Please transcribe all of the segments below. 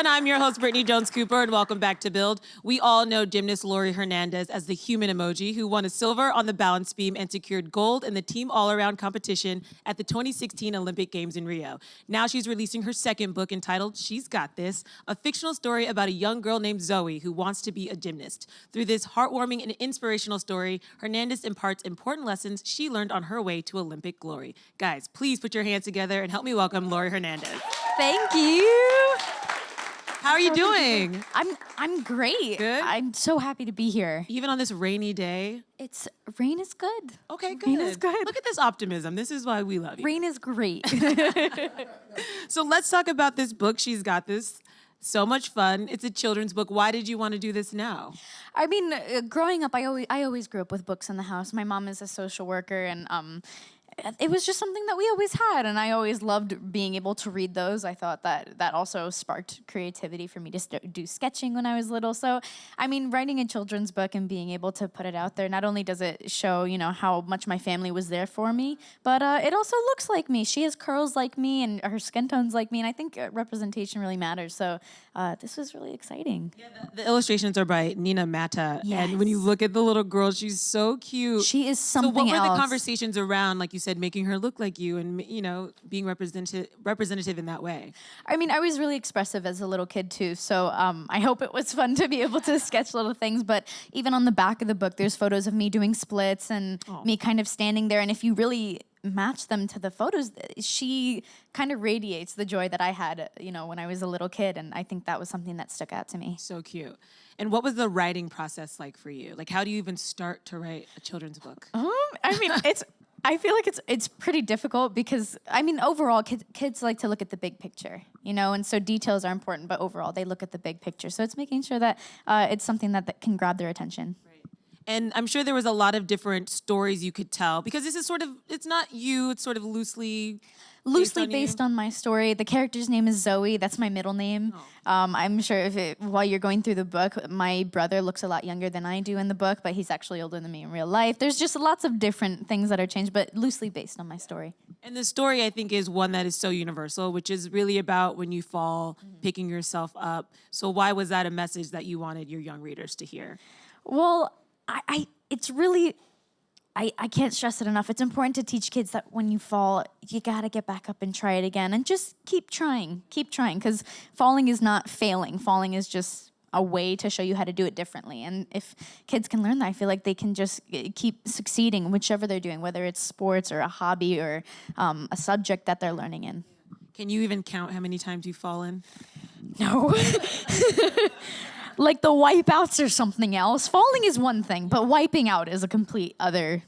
everyone. I'm your host, Brittany Jones-Cooper, and welcome back to Build. We all know gymnast Laurie Hernandez as the human emoji, who won a silver on the balance beam and secured gold in the team all-around competition at the 2016 Olympic Games in Rio. Now she's releasing her second book entitled She's Got This, a fictional story about a young girl named Zoe who wants to be a gymnast. Through this heartwarming and inspirational story, Hernandez imparts important lessons she learned on her way to Olympic glory. Guys, please put your hands together and help me welcome Laurie Hernandez. Thank you. How are you doing? I'm great. Good? I'm so happy to be here. Even on this rainy day? Rain is good. Okay, good. Rain is good. Look at this optimism. This is why we love you. Rain is great. So let's talk about this book. She's got this. So much fun. It's a children's book. Why did you want to do this now? I mean, growing up, I always grew up with books in the house. My mom is a social worker, and it was just something that we always had, and I always loved being able to read those. I thought that also sparked creativity for me to do sketching when I was little. So, I mean, writing a children's book and being able to put it out there, not only does it show, you know, how much my family was there for me, but it also looks like me. She has curls like me, and her skin tone's like me, and I think representation really matters. So this was really exciting. Yeah, the illustrations are by Nina Mata, Yes. and when you look at the little girl, she's so cute. She is something else. So what were the conversations around, like you said, making her look like you and, you know, being representative in that way? I mean, I was really expressive as a little kid too, so I hope it was fun to be able to sketch little things, but even on the back of the book, there's photos of me doing splits and me kind of standing there, and if you really match them to the photos, she kind of radiates the joy that I had, you know, when I was a little kid, and I think that was something that stuck out to me. So cute. And what was the writing process like for you? Like, how do you even start to write a children's book? I mean, I feel like it's pretty difficult because, I mean, overall, kids like to look at the big picture, you know, and so details are important, but overall, they look at the big picture. So it's making sure that it's something that can grab their attention. Right. And I'm sure there was a lot of different stories you could tell, because this is sort of, it's not you, it's sort of loosely based on my story. The character's name is Zoe. That's my middle name. I'm sure while you're going through the book, my brother looks a lot younger than I do in the book, but he's actually older than me in real life. There's just lots of different things that are changed, but loosely based on my story. And the story, I think, is one that is so universal, which is really about when you fall, picking yourself up. So why was that a message that you wanted your young readers to hear? Well, it's really, I can't stress it enough. It's important to teach kids that when you fall, you gotta get back up and try it again, and just keep trying, because falling is not failing. Falling is just a way to show you how to do it differently. And if kids can learn that, I feel like they can just keep succeeding, whichever they're doing, whether it's sports or a hobby or a subject that they're learning in. Can you even count how many times you've fallen? No. Like the wipeouts or something else. Falling is one thing, but wiping out is a complete other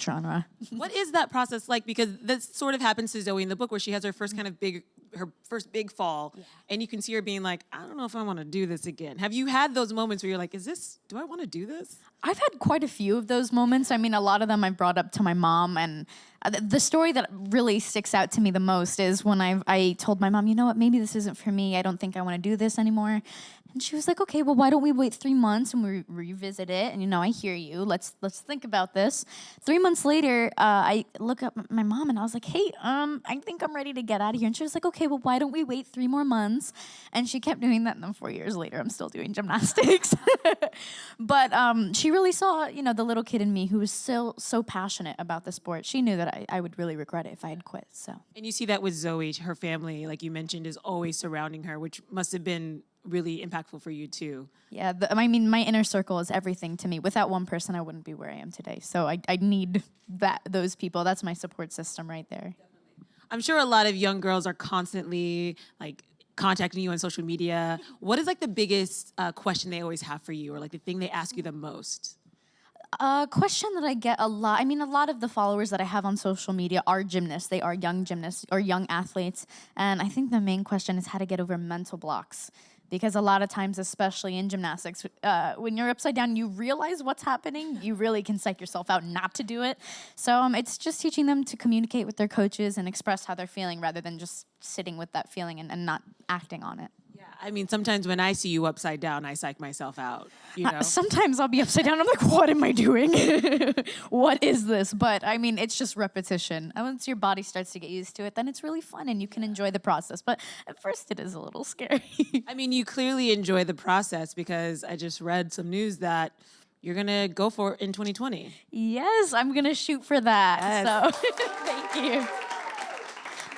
genre. What is that process like? Because this sort of happens to Zoe in the book, where she has her first kind of her first big fall, and you can see her being like, I don't know if I want to do this again. Have you had those moments where you're like, do I want to do this? I've had quite a few of those moments. I mean, a lot of them I brought up to my mom, and the story that really sticks out to me the most is when I told my mom, you know what, maybe this isn't for me. I don't think I want to do this anymore. And she was like, okay, well, why don't we wait 3 months and we revisit it? And, you know, I hear you. Let's think about this. 3 months later, I look up my mom and I was like, hey, I think I'm ready to get out of here. And she was like, okay, well, why don't we wait 3 more months? And she kept doing that. And then 4 years later, I'm still doing gymnastics. But she really saw, you know, the little kid in me who was still so passionate about the sport. She knew that I would really regret it if I had quit. So. And you see that with Zoe. Her family, like you mentioned, is always surrounding her, which must have been really impactful for you too. Yeah, I mean, my inner circle is everything to me. Without one person, I wouldn't be where I am today. So I need those people. That's my support system right there. Definitely. I'm sure a lot of young girls are constantly like contacting you on social media. What is like the biggest question they always have for you, or like the thing they ask you the most? A question that I get a lot, I mean, a lot of the followers that I have on social media are gymnasts. They are young gymnasts or young athletes. And I think the main question is how to get over mental blocks. Because a lot of times, especially in gymnastics, when you're upside down, you realize what's happening. You really can psych yourself out not to do it. So it's just teaching them to communicate with their coaches and express how they're feeling rather than just sitting with that feeling and not acting on it. Yeah, I mean, sometimes when I see you upside down, I psych myself out, you know? Sometimes I'll be upside down. I'm like, what am I doing? What is this? But I mean, it's just repetition. And once your body starts to get used to it, then it's really fun and you can enjoy the process. But at first, it is a little scary. I mean, you clearly enjoy the process because I just read some news that you're going to go for it in 2020. Yes, I'm going to shoot for that. Yes. So thank you.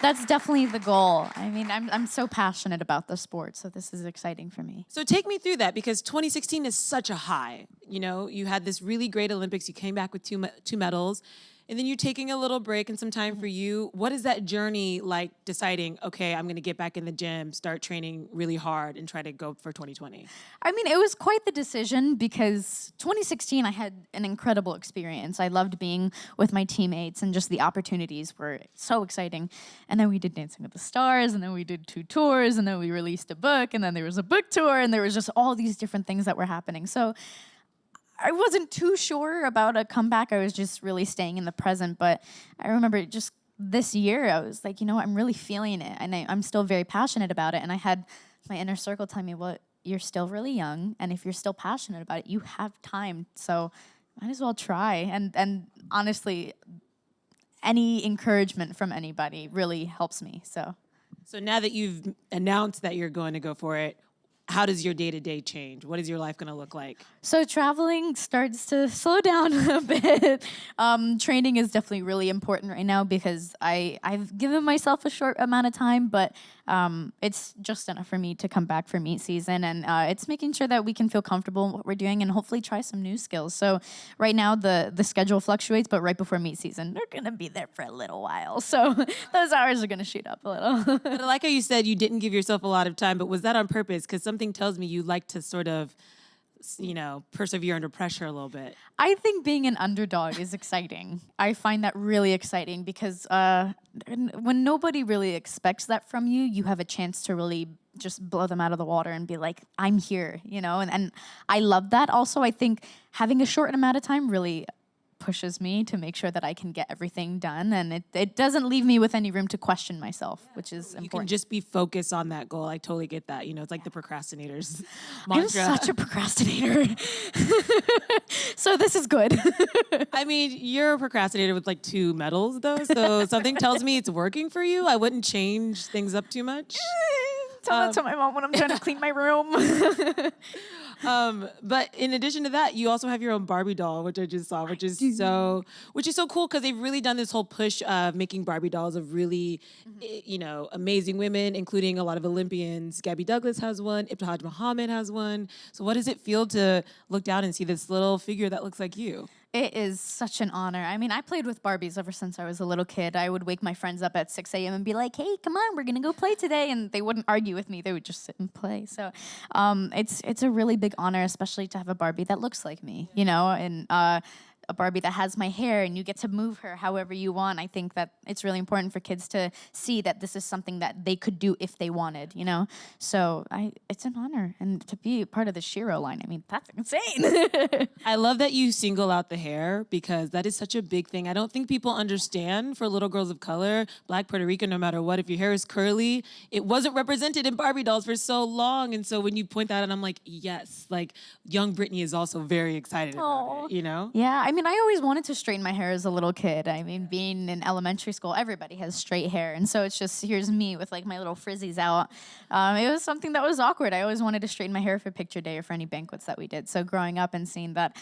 That's definitely the goal. I mean, I'm so passionate about the sport, so this is exciting for me. So take me through that because 2016 is such a high. You know, you had this really great Olympics. You came back with two medals. And then you're taking a little break and some time for you. What is that journey like deciding, okay, I'm going to get back in the gym, start training really hard and try to go for 2020? I mean, it was quite the decision because 2016, I had an incredible experience. I loved being with my teammates and just the opportunities were so exciting. And then we did Dancing with the Stars, and then we did 2 tours, and then we released a book, and then there was a book tour, and there was just all these different things that were happening. So I wasn't too sure about a comeback. I was just really staying in the present. But I remember just this year, I was like, you know what, I'm really feeling it. And I'm still very passionate about it. And I had my inner circle tell me, well, you're still really young. And if you're still passionate about it, you have time. So might as well try. And honestly, any encouragement from anybody really helps me. So now that you've announced that you're going to go for it, how does your day-to-day change? What is your life going to look like? So traveling starts to slow down a bit. Training is definitely really important right now because I've given myself a short amount of time, but it's just enough for me to come back for meet season. And it's making sure that we can feel comfortable in what we're doing and hopefully try some new skills. So right now the schedule fluctuates, but right before meet season, they're going to be there for a little while. So those hours are going to shoot up a little. But I like how you said you didn't give yourself a lot of time, but was that on purpose? Because something tells me you like to sort of, you know, persevere under pressure a little bit. I think being an underdog is exciting. I find that really exciting because when nobody really expects that from you, you have a chance to really just blow them out of the water and be like, I'm here, you know? And I love that. Also, I think having a short amount of time really pushes me to make sure that I can get everything done. And it doesn't leave me with any room to question myself, which is important. You can just be focused on that goal. I totally get that. You know, it's like the procrastinators I'm mantra. such a procrastinator. So this is good. I mean, you're a procrastinator with like 2 medals though. So something tells me it's working for you. I wouldn't change things up too much. Tell that to my mom when I'm trying to clean my room. But in addition to that, you also have your own Barbie doll, which I just saw, which is so cool because they've really done this whole push of making Barbie dolls of really, you know, amazing women, including a lot of Olympians. Gabby Douglas has one. Ibtihaj Muhammad has one. So what does it feel to look down and see this little figure that looks like you? It is such an honor. I mean, I played with Barbies ever since I was a little kid. I would wake my friends up at 6 a.m. and be like, hey, come on, we're going to go play today. And they wouldn't argue with me. They would just sit and play. So it's a really big honor, especially to have a Barbie that looks like me, you know, and a Barbie that has my hair and you get to move her however you want. I think that it's really important for kids to see that this is something that they could do if they wanted, you know? So it's an honor. And to be part of the Shiro line, I mean, that's insane. I love that you single out the hair because that is such a big thing. I don't think people understand for little girls of color, Black, Puerto Rican, no matter what, if your hair is curly, it wasn't represented in Barbie dolls for so long. And so when you point that out, I'm like, yes, like young Brittany is also very excited about it, you know? Yeah, I mean, I always wanted to straighten my hair as a little kid. I mean, being in elementary school, everybody has straight hair. And so it's just, here's me with like my little frizzies out. It was something that was awkward. I always wanted to straighten my hair for picture day or for any banquets that we did. So growing up and seeing that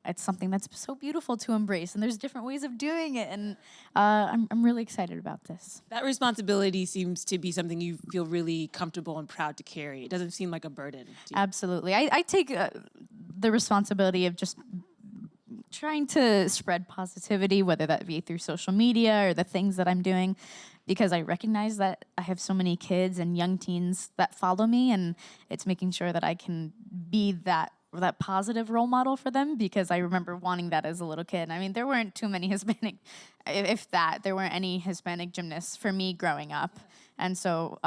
it's something that's so beautiful to embrace. And there's different ways of doing it. And I'm really excited about this. That responsibility seems to be something you feel really comfortable and proud to carry. It doesn't seem like a burden to you. Absolutely. I take the responsibility of just trying to spread positivity, whether that be through social media or the things that I'm doing, because I recognize that I have so many kids and young teens that follow me, and it's making sure that I can be that positive role model for them, because I remember wanting that as a little kid. I mean, there weren't too many Hispanic, if that, there weren't any Hispanic gymnasts for me growing up. And so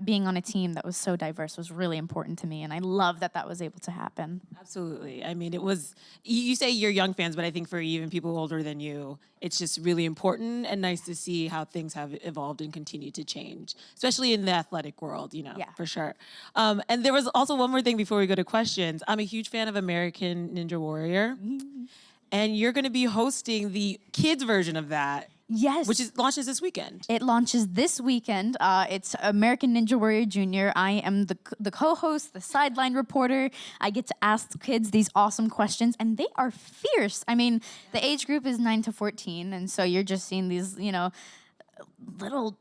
being on a team that was so diverse was really important to me. And I love that that was able to happen. Absolutely. I mean, it was, you say you're young fans, but I think for even people older than you, it's just really important and nice to see how things have evolved and continue to change, especially in the athletic world, Yeah. for sure. And there was also one more thing before we go to questions. I'm a huge fan of American Ninja Warrior, and you're going to be hosting the kids version of that. Yes. Which launches this weekend. It launches this weekend. It's American Ninja Warrior Junior. I am the co-host, the sideline reporter. I get to ask the kids these awesome questions, and they are fierce. I mean, the age group is 9 to 14, and so you're just seeing these, little,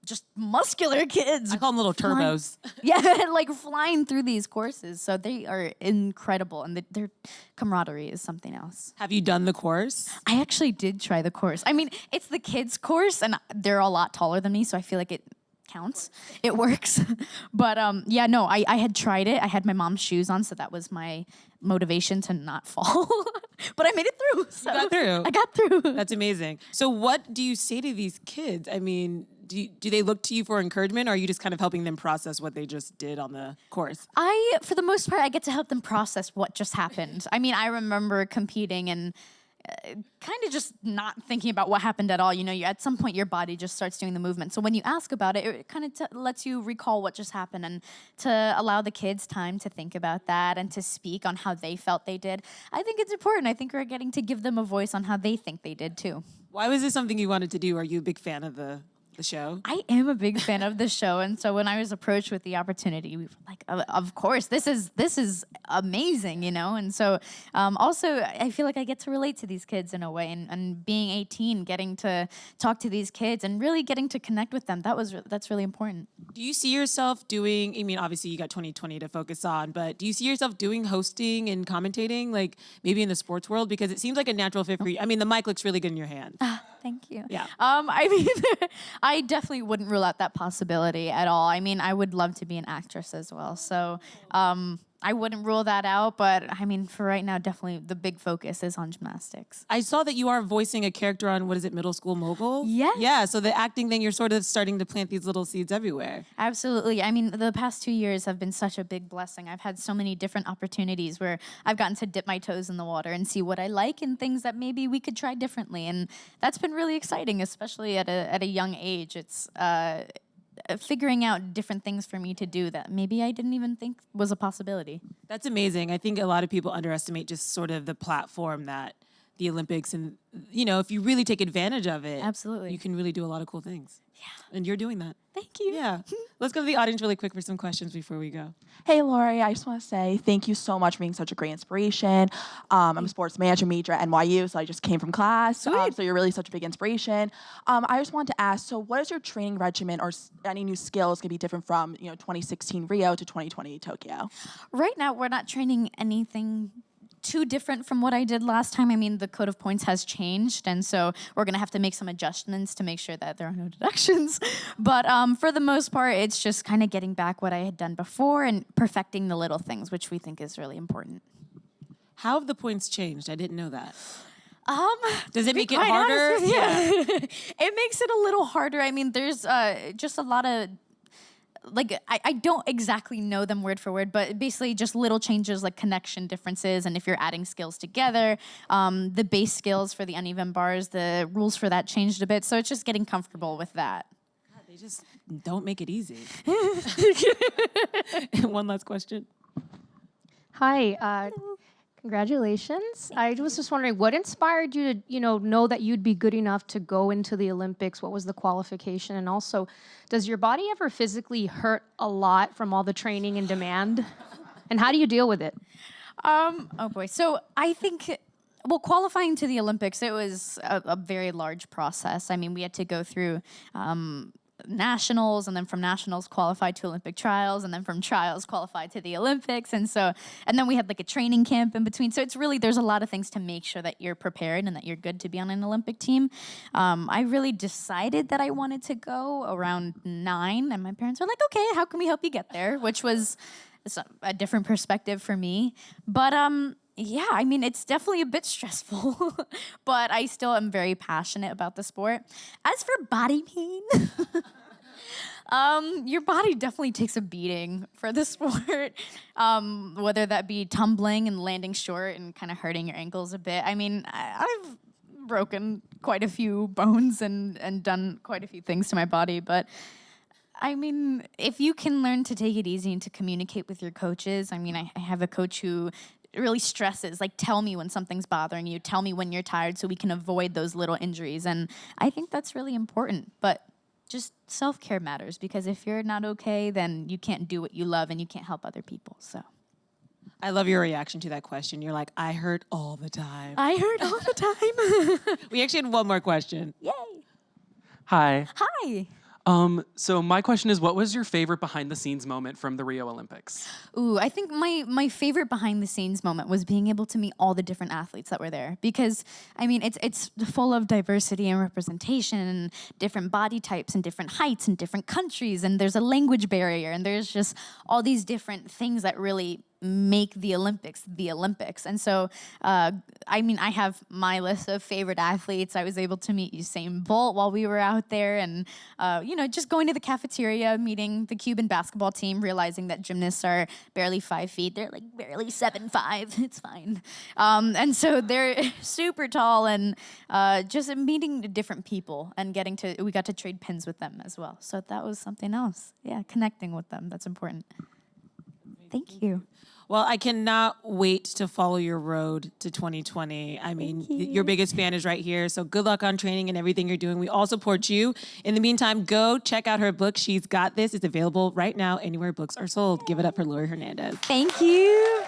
just muscular kids. I call them little turbos. Yeah, like flying through these courses. So they are incredible, and their camaraderie is something else. Have you done the course? I actually did try the course. I mean, it's the kids' course, and they're a lot taller than me, so I feel like it counts. It works. But I had tried it. I had my mom's shoes on, so that was my motivation to not fall. But I made it through. So You got through. I got through. That's amazing. So what do you say to these kids? I mean, do they look to you for encouragement, or are you just kind of helping them process what they just did on the course? For the most part, I get to help them process what just happened. I mean, I remember competing and kind of just not thinking about what happened at all. At some point, your body just starts doing the movement. So when you ask about it, it kind of lets you recall what just happened and to allow the kids time to think about that and to speak on how they felt they did. I think it's important. I think we're getting to give them a voice on how they think they did too. Why was this something you wanted to do? Are you a big fan of the show? I am a big fan of the show, and so when I was approached with the opportunity, we were like, of course, this is amazing, And so also, I feel like I get to relate to these kids in a way, and being 18, getting to talk to these kids and really getting to connect with them, that's really important. Do you see yourself doing, I mean, obviously you got 2020 to focus on, but do you see yourself doing hosting and commentating, like maybe in the sports world? Because it seems like a natural fit for you. I mean, the mic looks really good in your hand. Thank you. Yeah. I mean, I definitely wouldn't rule out that possibility at all. I mean, I would love to be an actress as well. So I wouldn't rule that out. But I mean, for right now, definitely the big focus is on gymnastics. I saw that you are voicing a character on, what is it, Middle School Mogul? Yes. Yeah, so the acting thing, you're sort of starting to plant these little seeds everywhere. Absolutely. I mean, the past 2 years have been such a big blessing. I've had so many different opportunities where I've gotten to dip my toes in the water and see what I like and things that maybe we could try differently. And that's been really exciting, especially at a young age. It's figuring out different things for me to do that maybe I didn't even think was a possibility. That's amazing. I think a lot of people underestimate just sort of the platform that the Olympics, and if you really take advantage of it, Absolutely. you can really do a lot of cool things. Yeah. And you're doing that. Thank you. Yeah. Let's go to the audience really quick for some questions before we go. Hey, Laurie, I just want to say thank you so much for being such a great inspiration. I'm a sports management major at NYU, so I just came from class. So you're really such a big inspiration. I just wanted to ask, so what is your training regimen or any new skills going to be different from 2016 Rio to 2020 Tokyo? Right now, we're not training anything too different from what I did last time. I mean, the code of points has changed, and so we're going to have to make some adjustments to make sure that there are no deductions. But for the most part, it's just kind of getting back what I had done before and perfecting the little things, which we think is really important. How have the points changed? I didn't know that. Does it To be make it quite harder? honest with you, it makes it a little harder. I mean, there's just a lot of, I don't exactly know them word for word, but basically just little changes like connection differences. And if you're adding skills together, the base skills for the uneven bars, the rules for that changed a bit. So it's just getting comfortable with that. God, they just don't make it easy. One last question. Hi, congratulations. I was just wondering, what inspired you to, know that you'd be good enough to go into the Olympics? What was the qualification? And also, does your body ever physically hurt a lot from all the training and demand? And how do you deal with it? Oh boy. So I think, qualifying to the Olympics, it was a very large process. I mean, we had to go through nationals, and then from nationals qualified to Olympic trials, and then from trials qualified to the Olympics. And then we had like a training camp in between. So it's really, there's a lot of things to make sure that you're prepared and that you're good to be on an Olympic team. I really decided that I wanted to go around 9, and my parents were like, okay, how can we help you get there? Which was a different perspective for me. But yeah, I mean, it's definitely a bit stressful, but I still am very passionate about the sport. As for body pain, Your body definitely takes a beating for the sport, whether that be tumbling and landing short and kind of hurting your ankles a bit. I mean, I've broken quite a few bones and done quite a few things to my body, but I mean, if you can learn to take it easy and to communicate with your coaches, I mean, I have a coach who really stresses, like, tell me when something's bothering you, tell me when you're tired so we can avoid those little injuries. And I think that's really important. But just self-care matters, because if you're not okay, then you can't do what you love and you can't help other people. So I love your reaction to that question. You're like, I hurt all the time. I hurt all the time. We actually had one more question. Yay. Hi. Hi. So my question is, what was your favorite behind the scenes moment from the Rio Olympics? Ooh, I think my favorite behind the scenes moment was being able to meet all the different athletes that were there, because I mean it's full of diversity and representation and different body types and different heights and different countries, and there's a language barrier, and there's just all these different things that really make the Olympics. And so, I mean, I have my list of favorite athletes. I was able to meet Usain Bolt while we were out there, and, you know, just going to the cafeteria, meeting the Cuban basketball team, realizing that gymnasts are barely 5 feet. They're like barely 7'5". It's fine. And so they're super tall, and just meeting different people and we got to trade pins with them as well. So that was something else. Yeah, connecting with them. That's important. Thank you. Well, I cannot wait to follow your road to 2020. I mean, your biggest fan is right here. So good luck on training and everything you're doing. We all support you. In the meantime, go check out her book. She's Got This. It's available right now anywhere books are sold. Give it up for Laurie Hernandez. Thank you.